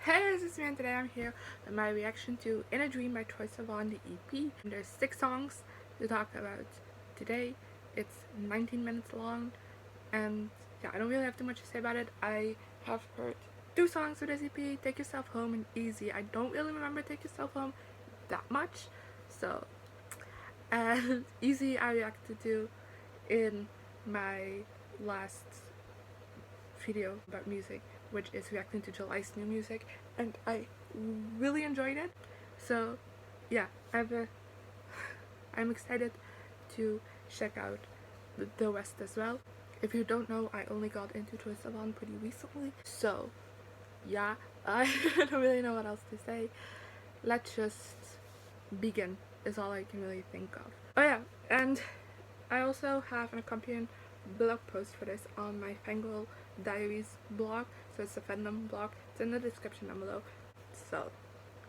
Hey, this is Sivan. Today I'm here with my reaction to In a Dream by Troye Sivan, the EP. And there's 6 songs to talk about today. It's 19 minutes long, and yeah, I don't really have too much to say about it. I have heard 2 songs with this EP, Take Yourself Home and Easy. I don't really remember Take Yourself Home that much, so, and Easy I reacted to in my last video about music, which is reacting to July's new music, and I really enjoyed it. So yeah, I'm excited to check out the rest as well. If you don't know, I only got into Troye Sivan pretty recently, so yeah, I don't really know what else to say. Let's just begin is all I can really think of. Oh yeah, and I also have an accompanying blog post for this on my Fangirl Diaries blog, so it's a fandom blog. It's in the description down below, so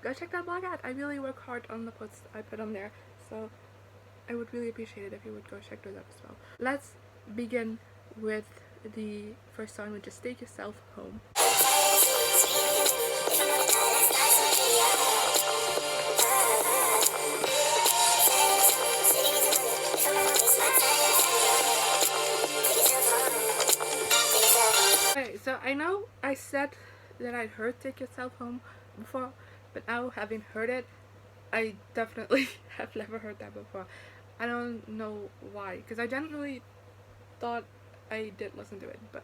go check that blog out. I really work hard on the posts I put on there, so I would really appreciate it if you would go check those out as well. Let's begin with the first song, which is Take Yourself Home. Okay, so I know I said that I'd heard Take Yourself Home before, but now having heard it, I definitely have never heard that before. I don't know why, because I genuinely thought I did listen to it, but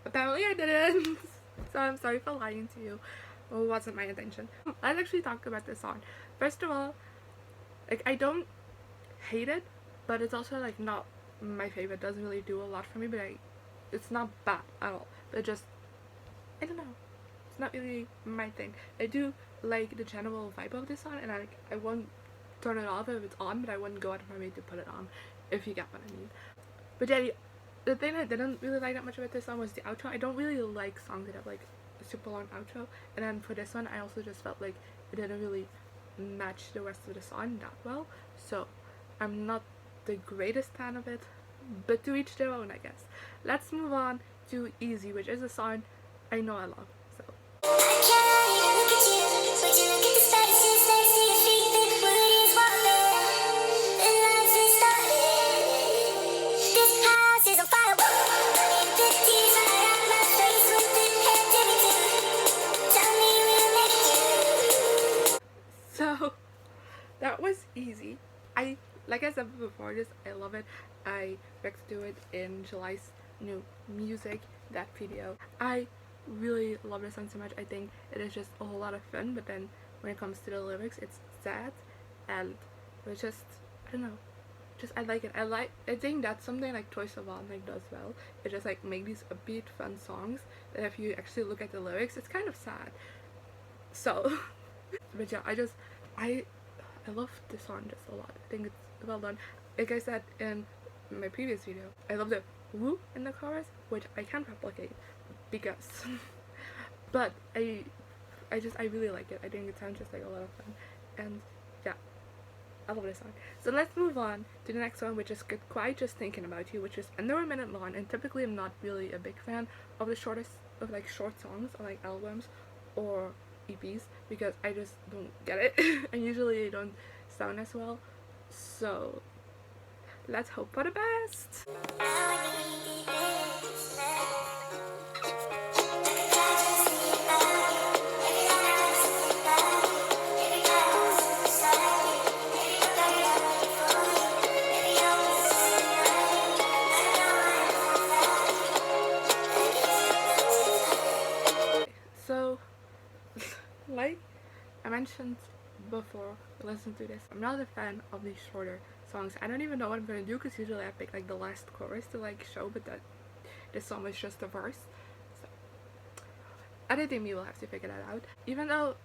apparently I didn't. So I'm sorry for lying to you. It wasn't my intention. Let's actually talk about this song. First of all, like, I don't hate it, but it's also like not my favorite. It doesn't really do a lot for me, but it's not bad at all. But just, I don't know, it's not really my thing. I do like the general vibe of this song, and I won't turn it off if it's on, but I wouldn't go out of my way to put it on, if you get what I mean. But yeah, the thing I didn't really like that much about this song was the outro. I don't really like songs that have like a super long outro, and then for this one I also just felt like it didn't really match the rest of the song that well, so I'm not the greatest fan of it, but to each their own, I guess. Let's move on to Easy, which is a song I know I love. So so that was Easy. Like I said before this, I love it. I reacted to it in July's new music, that video. I really love this song so much. I think it is just a whole lot of fun, but then when it comes to the lyrics, it's sad, and it's just, I don't know, just I like it. I think that's something like Troye Sivan like does well. It just like make these upbeat fun songs that if you actually look at the lyrics, it's kind of sad. So but yeah, I love this song just a lot. I think it's well done. Like I said in my previous video, I love the woo in the chorus, which I can't replicate because but I really like it. I think it sounds just like a lot of fun, and yeah, I love this song. So let's move on to the next one, which is Get Quiet Just Thinking About You, which is under a minute long, and typically I'm not really a big fan of the short songs on like albums or EPs because I just don't get it and usually they don't sound as well, so let's hope for the best. So like I mentioned before we listened to this, I'm not a fan of these shorter songs. I don't even know what I'm gonna do because usually I pick like the last chorus to like show, but that this song was just a verse. So editing me will have to figure that out. Even though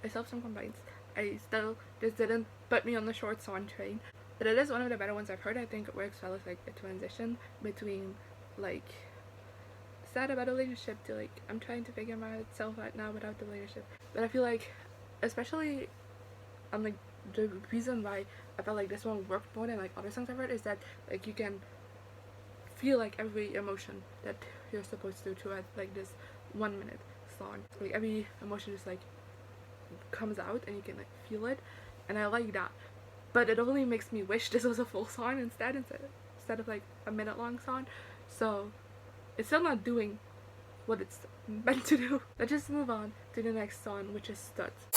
I still have some complaints, this didn't put me on the short song train. But it is one of the better ones I've heard. I think it works well as like a transition between like sad about a relationship to like I'm trying to figure myself out now without the relationship. But I feel like, especially on like the reason why I felt like this one worked more than like other songs I've heard is that like you can feel like every emotion that you're supposed to throughout like this 1 minute song. Like every emotion just like comes out and you can like feel it, and I like that. But it only makes me wish this was a full song instead of like a minute long song. So it's still not doing what it's meant to do. Let's just move on to the next song, which is Studs.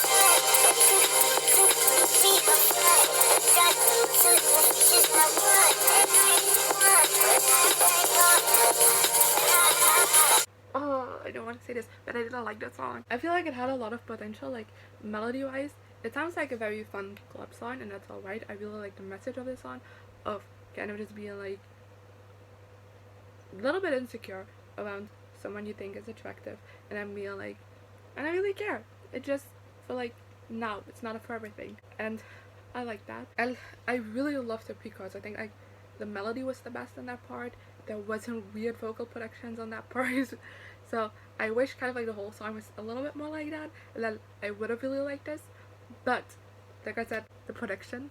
Oh, I don't want to say this, but I didn't like that song. I feel like it had a lot of potential, like melody wise. It sounds like a very fun club song, and that's alright. I really like the message of the song, of kind of just being like a little bit insecure around someone you think is attractive, and I'm being like, and I really care. It just feel like now it's not a forever thing, and I like that. And I really loved the pre-chorus. I think like the melody was the best in that part. There wasn't weird vocal productions on that part. So I wish kind of like the whole song was a little bit more like that, and then I would have really liked this. But like I said, the production,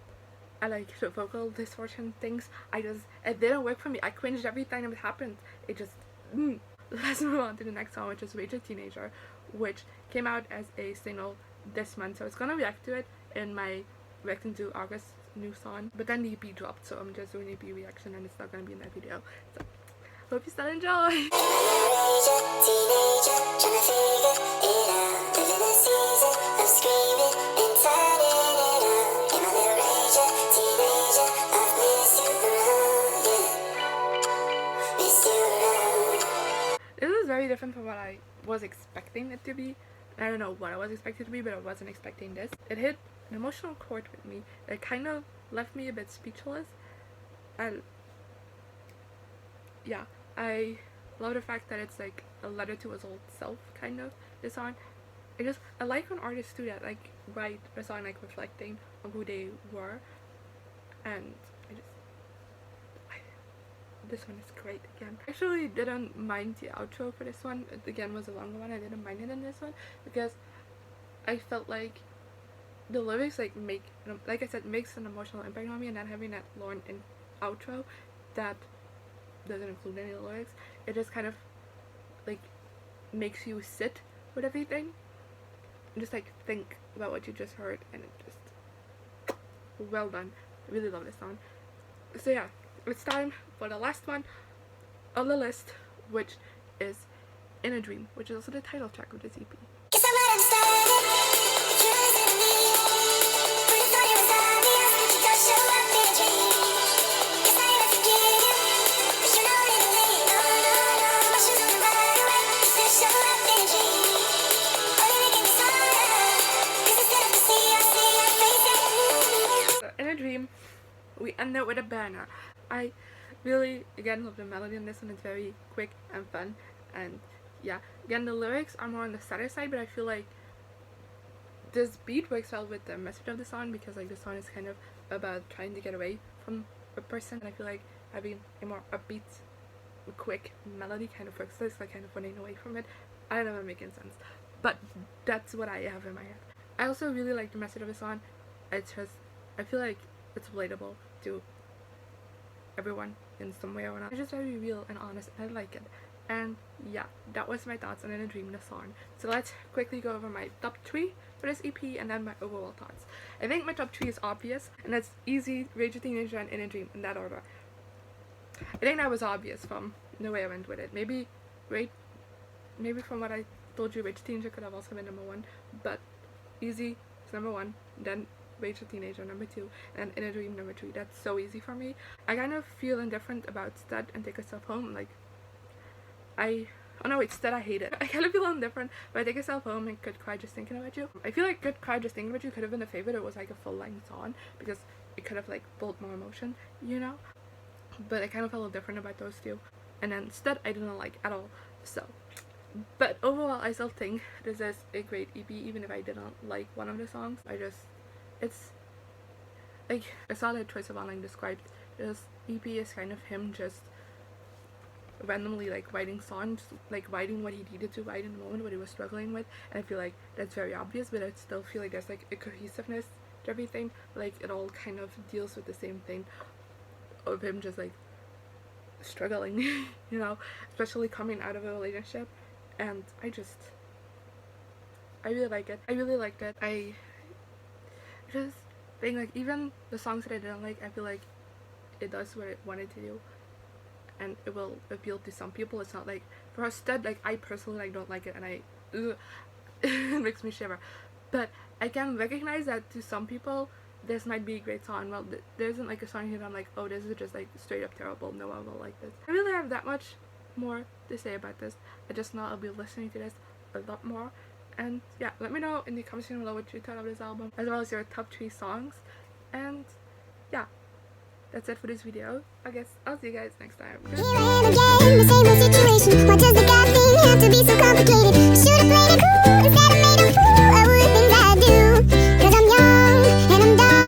I like the vocal distortion things, it didn't work for me. I cringed every time it happened. It just Let's move on to the next song, which is Rage a Teenager, which came out as a single this month. So I was gonna react to it in my reacting to August's new song, but then the EP dropped, so I'm just doing EP reaction and it's not gonna be in that video. So hope you still enjoy. This is very different from what I was expecting it to be. I don't know what I was expecting to be, but I wasn't expecting this. It hit an emotional chord with me. It kind of left me a bit speechless. And yeah, I love the fact that it's like a letter to his old self, kind of, this song. I like when artists do that, like write a song like reflecting on who they were. And this one is great again. I actually didn't mind the outro for this one. It again was a longer one. I didn't mind it in this one because I felt like the lyrics like I said, makes an emotional impact on me, and then having that long outro that doesn't include any lyrics, it just kind of like makes you sit with everything and just like think about what you just heard, and it just well done. I really love this song. So yeah, it's time for the last one on the list, which is In a Dream, which is also the title track of this EP. In a Dream, we end it with a banner. I really, again, love the melody in this one. It's very quick and fun, and yeah, again, the lyrics are more on the sadder side, but I feel like this beat works well with the message of the song, because like the song is kind of about trying to get away from a person, and I feel like having a more upbeat, quick melody kind of works. It's like kind of running away from it. I don't know if I'm making sense, but that's what I have in my head. I also really like the message of the song. It's just, I feel like it's relatable to everyone in some way or another. It's just very real and honest, and I like it. And yeah, that was my thoughts on In a Dream, the song. So let's quickly go over my top 3 for this EP and then my overall thoughts. I think my top 3 is obvious, and that's Easy, Rage a Teenager, and In a Dream, in that order. I think that was obvious from the way I went with it. Maybe from what I told you, Rage a Teenager could have also been number 1, but Easy is number 1, then Rage a Teenager number 2, and In a Dream number 3. That's so easy for me. I kind of feel indifferent about Stud and Take Yourself Home. Like, Stud I hate it. I kind of feel indifferent, but I Take Yourself Home and Could Cry Just Thinking About You. I feel like Could Cry Just Thinking About You could have been a favorite. It was like a full-length song, because it could have like pulled more emotion, you know? But I kind of felt different about those two. And then Stud I didn't like at all. So, but overall I still think this is a great EP, even if I didn't like one of the songs. It's like I saw that Troye Sivan described this EP as kind of him just randomly like writing songs, like writing what he needed to write in the moment, what he was struggling with. And I feel like that's very obvious, but I still feel like there's like a cohesiveness to everything. Like it all kind of deals with the same thing of him just like struggling, you know, especially coming out of a relationship. And I really like it. I really liked it. I just think like even the songs that I didn't like, I feel like it does what it wanted to do, and it will appeal to some people. It's not like for a stud, like I personally like don't like it, and it makes me shiver. But I can recognize that to some people this might be a great song. Well, there isn't like a song here that I'm like, oh, this is just like straight up terrible, no one will like this. I really have that much more to say about this. I just know I'll be listening to this a lot more. And yeah, let me know in the comments section below what you thought of this album, as well as your top 3 songs. And yeah, that's it for this video. I guess I'll see you guys next time. Here I am again, the same old situation. Why does the God thing have to be so complicated?